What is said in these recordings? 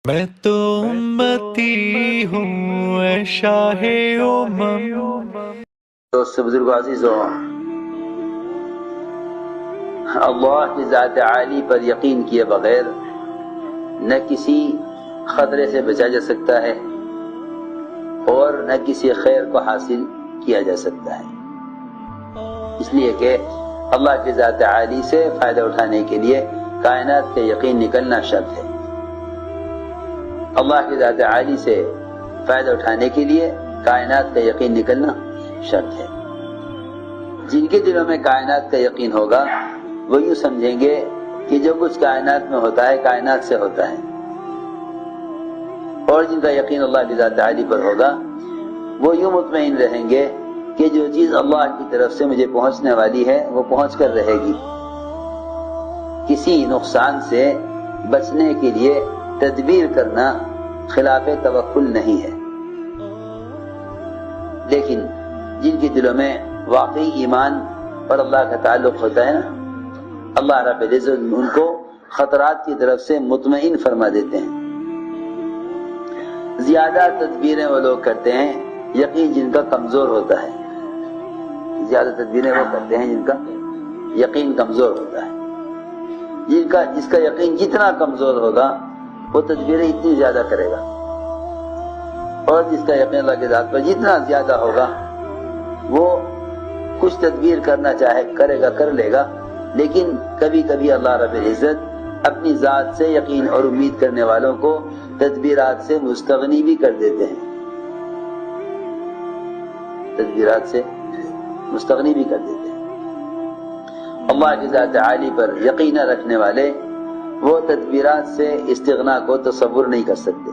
میں تو امتی ہوں اے شاہ دوست بزرگ عزیزوں، اللہ کی ذات عالی پر یقین کیے بغیر نہ کسی خطرے سے بچا جا سکتا ہے اور نہ کسی خیر کو حاصل کیا جا سکتا ہے، اس لیے کہ اللہ کی ذات عالی سے فائدہ اٹھانے کے لیے کائنات کا یقین نکلنا شرط ہے۔ اللہ کی ذات عالی سے فائدہ اٹھانے کے لیے کائنات کا یقین نکلنا شرط ہے۔ جن کے دلوں میں کائنات کا یقین ہوگا وہ یوں سمجھیں گے کہ جو کچھ کائنات میں ہوتا ہے کائنات سے ہوتا ہے، اور جن کا یقین اللہ کی ذات عالی پر ہوگا وہ یوں مطمئن رہیں گے کہ جو چیز اللہ کی طرف سے مجھے پہنچنے والی ہے وہ پہنچ کر رہے گی۔ کسی نقصان سے بچنے کے لیے تدبیر کرنا خلاف توکل نہیں ہے، لیکن جن کے دلوں میں واقعی ایمان اور اللہ کا تعلق ہوتا ہے نا، اللہ رب العزت ان کو خطرات کی طرف سے مطمئن فرما دیتے ہیں۔ زیادہ تدبیریں وہ لوگ کرتے ہیں یقین جن کا کمزور ہوتا ہے، زیادہ تدبیریں وہ کرتے ہیں جن کا یقین کمزور ہوتا ہے۔ جس کا یقین جتنا کمزور ہوگا وہ تدبیریں اتنی زیادہ کرے گا، اور جس کا یقین اللہ کی ذات پر جتنا زیادہ ہوگا وہ کچھ تدبیر کرنا چاہے کرے گا، کر لے گا، لیکن کبھی کبھی اللہ رب العزت اپنی ذات سے یقین اور امید کرنے والوں کو تدبیرات سے مستغنی بھی کر دیتے ہیں، تدبیرات سے مستغنی بھی کر دیتے ہیں۔ اللہ کی ذات عالی پر یقین رکھنے والے وہ تدبیرات سے استغنا کو تصور نہیں کر سکتے،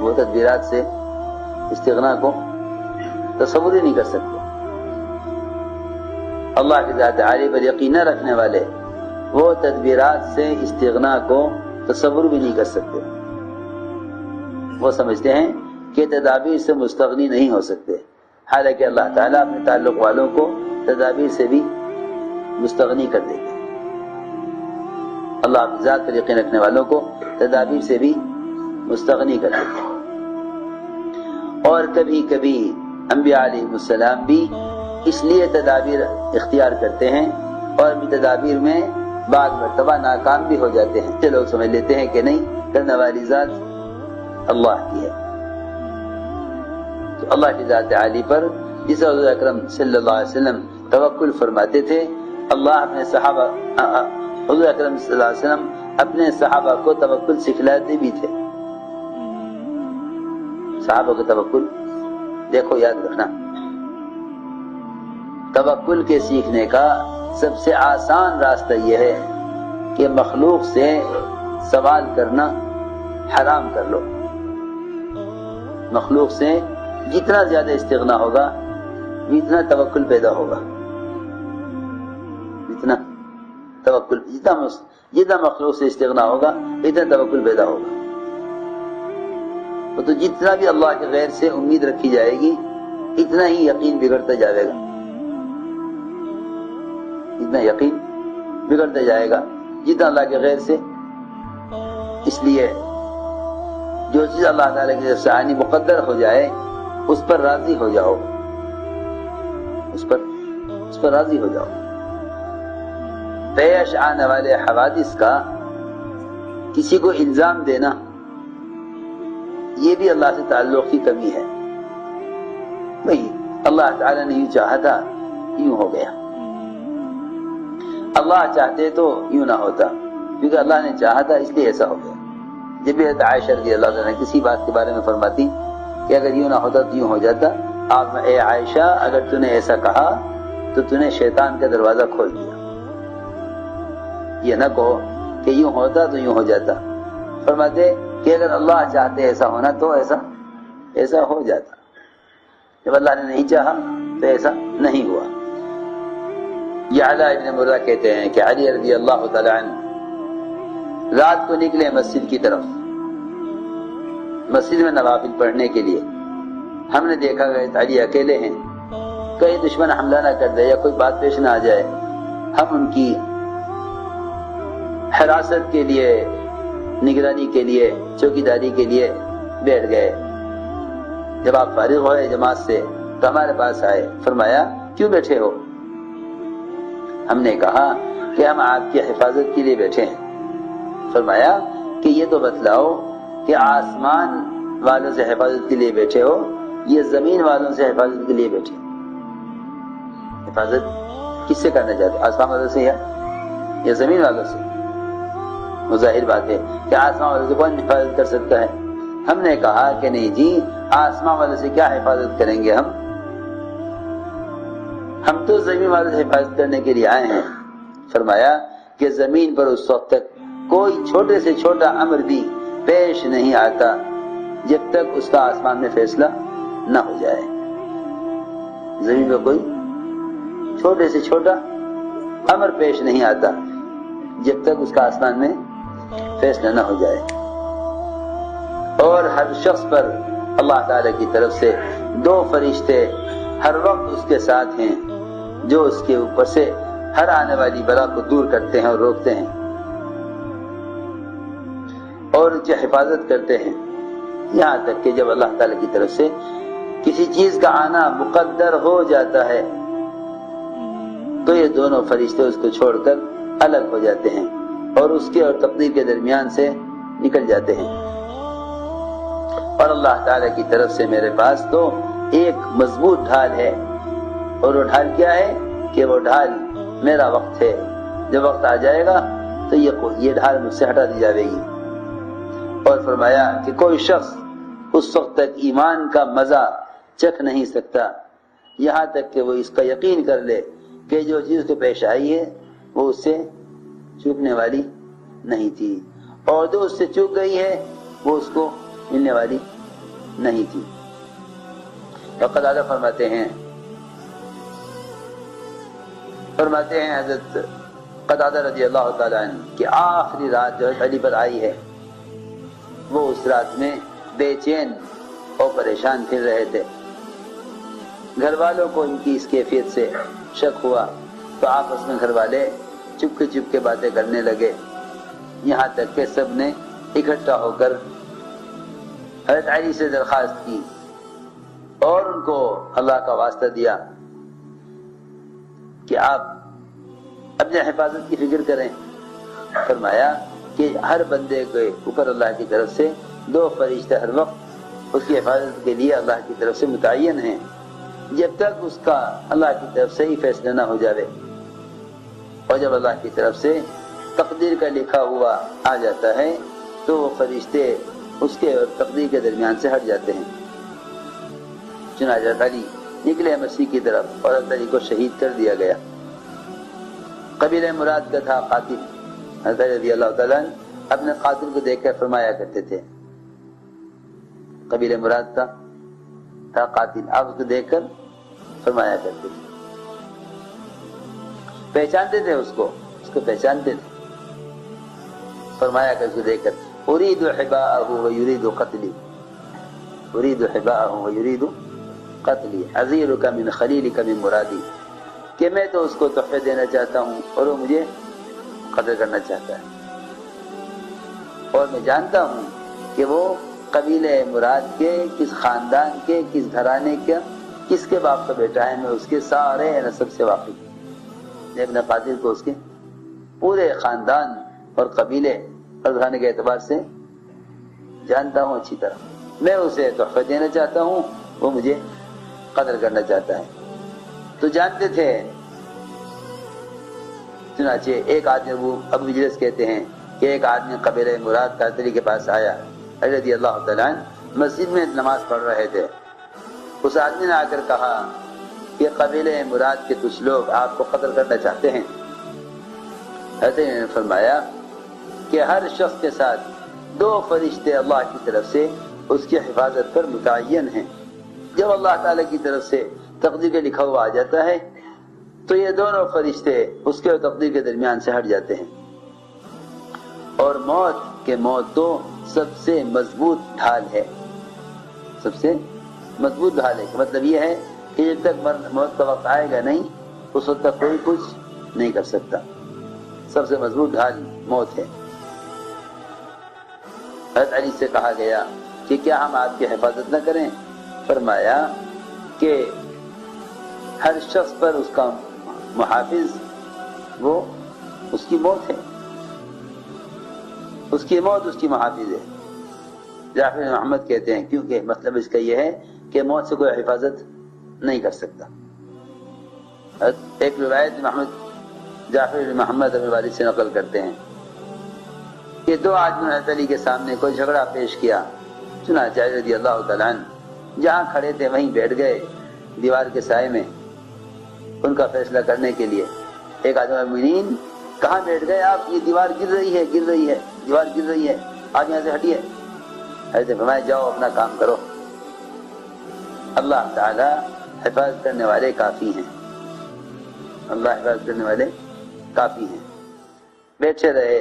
وہ تدبیرات سے استغنا کو تصور ہی نہیں کر سکتے۔ اللہ کی ذات عالی پر یقین رکھنے والے وہ تدبیرات سے استغنا کو تصور بھی نہیں کر سکتے، وہ سمجھتے ہیں کہ تدابیر سے مستغنی نہیں ہو سکتے، حالانکہ اللہ تعالیٰ اپنے تعلق والوں کو تدابیر سے بھی مستغنی کر دیتے ہیں۔ اللہ کی ذات پر یقین رکھنے والوں کو تدابیر سے بھی مستغنی کر دیتے ہیں، اور کبھی کبھی انبیاء علیہ السلام بھی اس لیے تدابیر اختیار کرتے ہیں اور بھی تدابیر میں بعض مرتبہ ناکام بھی ہو جاتے ہیں۔ جو لوگ سمجھ لیتے ہیں کہ نہیں، کرنے والی ذات اللہ کی ہے، تو اللہ کی ذات عالی پر جس حضور اکرم صلی اللہ علیہ وسلم توکل فرماتے تھے، اللہ اپنے صحابہ حضور اکرم صلی اللہ علیہ وسلم اپنے صحابہ کو توکل سکھلاتے بھی تھے۔ صحابہ کو توکل دیکھو، یاد رکھنا، توکل کے سیکھنے کا سب سے آسان راستہ یہ ہے کہ مخلوق سے سوال کرنا حرام کر لو۔ مخلوق سے جتنا زیادہ استغنا ہوگا اتنا توکل پیدا ہوگا، اتنا توکل جتنا مخلوق سے استغنا ہوگا اتنا توکل پیدا ہوگا۔ تو جتنا بھی اللہ کے غیر سے امید رکھی جائے گی اتنا ہی یقین بگڑتا جائے گا، اتنا یقین بگڑتا جائے گا جتنا اللہ کے غیر سے۔ اس لیے جو چیز اللہ تعالیٰ کی طرف سے آنی مقدر ہو جائے اس پر راضی ہو جاؤ، اس پر راضی ہو جاؤ۔ پیش آنے والے حوادث کا کسی کو الزام دینا یہ بھی اللہ سے تعلق کی کمی ہے۔ بھئی اللہ تعالیٰ نے یوں چاہا تھا یوں ہو گیا، اللہ چاہتے تو یوں نہ ہوتا، کیونکہ اللہ نے چاہا تھا اس لیے ایسا ہو گیا۔ جب بھی عائشہ رضی اللہ عنہ کسی بات کے بارے میں فرماتی کہ اگر یوں نہ ہوتا تو یوں ہو جاتا، آپ اے عائشہ اگر تو نے ایسا کہا تو تو نے شیطان کا دروازہ کھول دیا، یہ نہ کہو کہ یوں ہوتا تو یوں ہو جاتا، فرماتے کہ اگر اللہ چاہتے ایسا ہونا تو ایسا ہو جاتا، جب اللہ نے نہیں چاہا تو ایسا نہیں ہوا۔ یہ علی ابن مرہ کہتے ہیں کہ علی رضی اللہ تعالی عنہ رات کو نکلے مسجد کی طرف، مسجد میں نوافل پڑھنے کے لیے۔ ہم نے دیکھا کہ علی اکیلے ہیں، کہیں دشمن حملہ نہ کر دے یا کوئی بات پیش نہ آ جائے، ہم ان کی حراست کے لیے نگرانی کے لیے چوکیداری کے لیے بیٹھ گئے. جب آپ فارغ ہوئے جماعت سے تو ہمارے پاس آئے. فرمایا کیوں بیٹھے ہو؟ ہم نے کہا کہ ہم آپ کی حفاظت کے لیے بیٹھے ہیں. فرمایا کہ یہ تو بتلاؤ کہ آسمان والوں سے حفاظت کے لیے بیٹھے ہو یہ زمین والوں سے حفاظت کے لیے بیٹھے؟ حفاظت کس سے کرنا چاہتے؟ آسمان والوں سے یا زمین والوں سے؟ وہ ظاہر بات ہے کہ آسمان والوں سے کون حفاظت کر سکتا ہے؟ ہم نے کہا کہ نہیں جی، آسمان والوں سے کیا حفاظت کریں گے ہم تو زمین والوں سے حفاظت کرنے کے لیے آئے ہیں. فرمایا کہ زمین پر اس وقت تک کوئی چھوٹے سے چھوٹا امر بھی پیش نہیں آتا جب تک اس کا آسمان میں فیصلہ نہ ہو جائے. زمین پر کوئی چھوٹے سے چھوٹا امر پیش نہیں آتا جب تک اس کا آسمان میں فیصلہ نہ ہو جائے. اور ہر شخص پر اللہ تعالی کی طرف سے 2 فرشتے ہر وقت اس کے ساتھ ہیں جو اس کے اوپر سے ہر آنے والی بلا کو دور کرتے ہیں اور روکتے ہیں اور اس کی حفاظت کرتے ہیں، یہاں تک کہ جب اللہ تعالی کی طرف سے کسی چیز کا آنا مقدر ہو جاتا ہے تو یہ دونوں فرشتے اس کو چھوڑ کر الگ ہو جاتے ہیں اور اس کے اور تقدیر کے درمیان سے نکل جاتے ہیں. اور اللہ تعالی کی طرف سے میرے پاس تو ایک مضبوط ڈھال ہے، اور وہ ڈھال کیا ہے کہ وہ ڈھال میرا وقت ہے. جب وقت آ جائے گا تو یہ ڈھال مجھ سے ہٹا دی جائے گی. اور فرمایا کہ کوئی شخص اس وقت تک ایمان کا مزہ چکھ نہیں سکتا یہاں تک کہ وہ اس کا یقین کر لے کہ جو چیز کو پیش آئی ہے وہ اس سے چوکنے والی نہیں تھی، اور جو اس سے چوک گئی ہے وہ اس کو ملنے والی نہیں تھی. اور قتادہ فرماتے ہیں حضرت قتادہ رضی اللہ تعالی عنہ کہ آخری رات جو علی پر آئی ہے وہ اس رات میں بے چین اور پریشان پھر رہے تھے. گھر والوں کو ان کی اس کیفیت سے شک ہوا تو آپس میں گھر والے چپ کے باتیں کرنے لگے، یہاں تک کہ سب نے اکٹھا ہو کر حضرت علی سے درخواست کی اور ان کو اللہ کا واسطہ دیا کہ آپ اپنے حفاظت کی فکر کریں. فرمایا کہ ہر بندے کے اوپر اللہ کی طرف سے 2 فرشتے ہر وقت اس کی حفاظت کے لیے اللہ کی طرف سے متعین ہیں جب تک اس کا اللہ کی طرف سے ہی فیصلہ نہ ہو جائے. اور جب اللہ کی طرف سے تقدیر کا لکھا ہوا آ جاتا ہے تو وہ فرشتے اس کے اور تقدیر کے درمیان سے ہٹ جاتے ہیں. چنانچہ علی نکلے مسیح کی طرف اور حضرت علی کو شہید کر دیا گیا. قبیلہ مراد کا تھا قاتل. حضرت علی رضی اللہ تعالیٰ اپنے قاتل کو دیکھ کر فرمایا کرتے تھے، قبیلہ مراد تھا قاتل، آپ اس کو دیکھ کر فرمایا کرتے تھے، پہچانتے تھے اس کو پہچانتے تھے. فرمایا کہ اس کو دیکھ کر اريد حباءه ويريد قتلي اريد حباءه ويريد قتلي اعذرك من خليلك من مرادي کہ میں تو اس کو تحفے دینا چاہتا ہوں اور وہ مجھے قتل کرنا چاہتا ہے، اور میں جانتا ہوں کہ وہ قبیلہ مراد کے کس خاندان کے کس گھرانے کا کس کے باپ کا بیٹا ہے، میں اس کے سارے نسب سے واقف ہوں. میں اپنے قاتل کو اس کے پورے خاندان اور قبیلے اور گھرانے کے اعتبار سے جانتا ہوں اچھی طرح. میں اسے تحفہ دینا چاہتا ہوں، وہ مجھے قتل کرنا چاہتا ہے. تو جانتے تھے. چنانچہ ایک آدمی، وہ ابو مجلس کہتے ہیں کہ ایک آدمی قبیلہ مراد قاتلی کے پاس آیا، علی رضی اللہ تعالیٰ عنہ مسجد میں نماز پڑھ رہے تھے. اس آدمی نے آ کر کہا کہ قبیلہ مراد کے کچھ لوگ آپ کو قتل کرنا چاہتے ہیں. حضرت نے فرمایا کہ ہر شخص کے ساتھ 2 فرشتے اللہ کی طرف سے اس کی حفاظت پر متعین ہیں. جب اللہ تعالی کی طرف سے تقدیر کے لکھا ہوا آ جاتا ہے تو یہ دونوں فرشتے اس کے اور تقدیر کے درمیان سے ہٹ جاتے ہیں. اور موت تو سب سے مضبوط ڈھال ہے، سب سے مضبوط ڈھال ہے. مطلب یہ ہے کہ جب تک موت کا وقت آئے گا نہیں اس وقت تک کوئی کچھ نہیں کر سکتا. سب سے مضبوط ڈھال موت ہے. حضرت علی سے کہا گیا کہ کیا ہم آپ کی حفاظت نہ کریں؟ فرمایا کہ ہر شخص پر اس کا محافظ وہ اس کی موت ہے، اس کی موت اس کی محافظ ہے۔ جعفر بن محمد کہتے ہیں کیونکہ مطلب اس کا یہ ہے کہ موت سے کوئی حفاظت نہیں کر سکتا۔ ایک روایت محمد جعفر بن محمد اپنے والد سے نقل کرتے ہیں کہ دو آدمی حضرت علی کے سامنے کوئی جھگڑا پیش کیا، چنانچہ علی رضی اللہ تعالیٰ عنہ جہاں کھڑے تھے وہیں بیٹھ گئے دیوار کے سائے میں ان کا فیصلہ کرنے کے لیے۔ ایک آدمی مومنین کہاں بیٹھ گئے آپ؟ یہ دیوار گر رہی ہے، گر رہی ہے، دیوار گر رہی ہے، آج یہاں سے ہٹیے۔ حضرت فرمایا جاؤ اپنا کام کرو، اللہ تعالی حفاظت کرنے والے کافی ہیں، اللہ حفاظت کرنے والے کافی ہیں۔ بیٹھے رہے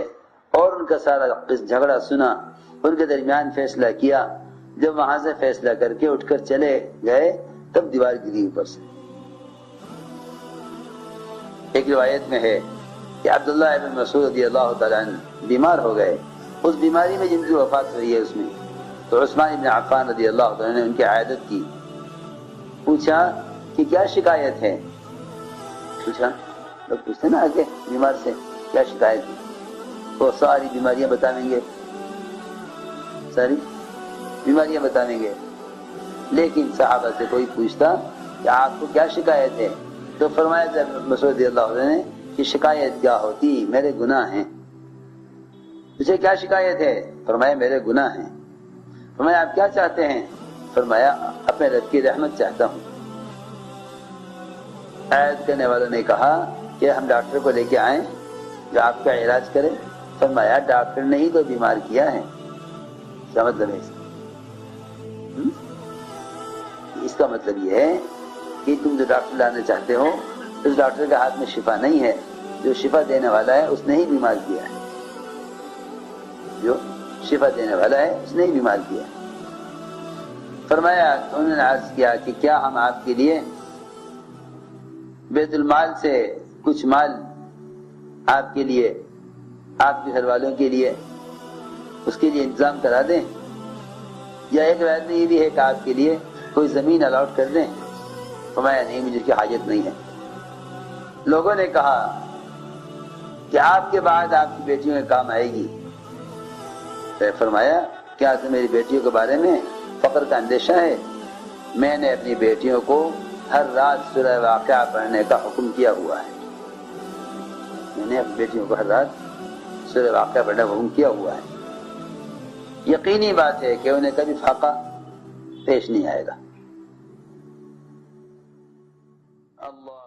اور ان کا سارا جھگڑا سنا، ان کے درمیان فیصلہ کیا۔ جب وہاں سے فیصلہ کر کے اٹھ کر چلے گئے تب دیوار گری اوپر سے۔ ایک روایت میں ہے کہ عبداللہ ابن مسعود رضی اللہ تعالیٰ عنہ بیمار ہو گئے، اس بیماری میں جن کی وفات ہوئی ہے اس میں تو عثمان ابن عفان رضی اللہ تعالیٰ نے ان کی عیادت کی، پوچھا کہ کیا شکایت ہے؟ پوچھا، لوگ پوچھتے نا آگے بیمار سے کیا شکایت ہے، وہ ساری بیماریاں بتائیں گے، ساری بیماریاں بتائیں گے، لیکن صحابہ سے کوئی پوچھتا کہ آپ کو کیا شکایت ہے تو فرمایا مسعود رضی اللہ عنہ نے کہ شکایت کیا ہوتی، میرے گناہ ہیں۔ اسے کیا شکایت ہے؟ فرمایا میرے گناہ ہیں۔ فرمایا آپ کیا چاہتے ہیں؟ فرمایا اپنے رب کی رحمت چاہتا ہوں۔ عیادت کرنے والوں نے کہا کہ ہم ڈاکٹر کو لے کے آئیں جو آپ کا علاج کرے۔ فرمایا ڈاکٹر نے ہی تو بیمار کیا ہے۔ کیا مطلب ہے اس کا مطلب یہ ہے کہ تم جو ڈاکٹر لانا چاہتے ہو اس ڈاکٹر کے ہاتھ میں شفا نہیں ہے، جو شفا دینے والا ہے اس نے ہی بیمار کیا ہے، جو شفا دینے والا ہے اس نے ہی بیمار کیا ہے۔ فرمایا انہوں نے عرض کیا کہ کیا ہم آپ کے لیے بیت المال سے کچھ مال آپ کے لیے، آپ کے گھر والوں کے لیے اس کے لیے انتظام کرا دیں، یا ایک روایت میں یہ بھی ہے کہ آپ کے لیے کوئی زمین الاٹ کر دیں؟ فرمایا نہیں، مجھے کی حاجت نہیں ہے۔ لوگوں نے کہا کہ آپ کے بعد آپ کی بیٹیوں کے کام آئے گی۔ فرمایا کیا تم میری بیٹیوں کے بارے میں فقر کا اندیشہ ہے؟ میں نے اپنی بیٹیوں کو ہر رات سورہ واقعہ پڑھنے کا حکم کیا ہوا ہے، میں نے اپنی بیٹیوں کو ہر رات سورہ واقعہ پڑھنے کا حکم کیا ہوا ہے۔ یقینی بات ہے کہ انہیں کبھی فاقہ پیش نہیں آئے گا۔ اللہ